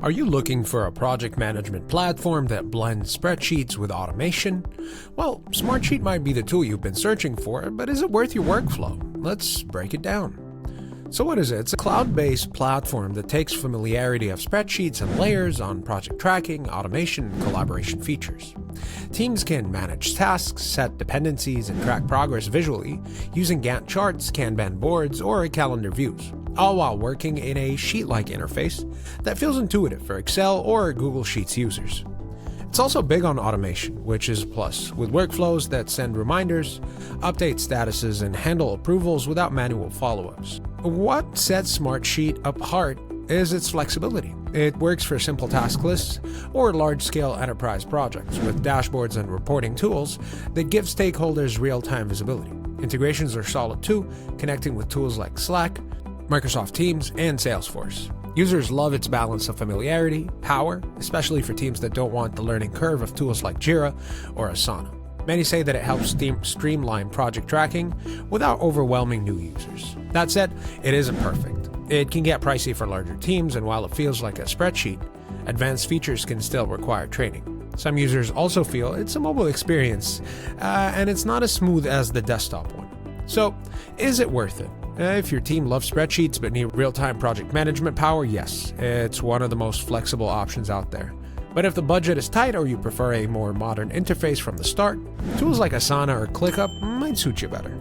Are you looking for a project management platform that blends spreadsheets with automation? Well, Smartsheet might be the tool you've been searching for, but is it worth your workflow? Let's break it down. So what is it? It's a cloud-based platform that takes familiarity of spreadsheets and layers on project tracking, automation, and collaboration features. Teams can manage tasks, set dependencies, and track progress visually using Gantt charts, Kanban boards, or calendar views, all while working in a sheet-like interface that feels intuitive for Excel or Google Sheets users. It's also big on automation, which is a plus, with workflows that send reminders, update statuses, and handle approvals without manual follow-ups. What sets Smartsheet apart is its flexibility. It works for simple task lists or large-scale enterprise projects with dashboards and reporting tools that give stakeholders real-time visibility. Integrations are solid too, connecting with tools like Slack, Microsoft Teams, and Salesforce. Users love its balance of familiarity, power, especially for teams that don't want the learning curve of tools like Jira or Asana. Many say that it helps streamline project tracking without overwhelming new users. That said, it isn't perfect. It can get pricey for larger teams, and while it feels like a spreadsheet, advanced features can still require training. Some users also feel it's a mobile experience, and it's not as smooth as the desktop one. So, is it worth it? If your team loves spreadsheets but need real-time project management power, yes, it's one of the most flexible options out there. But if the budget is tight or you prefer a more modern interface from the start, tools like Asana or ClickUp might suit you better.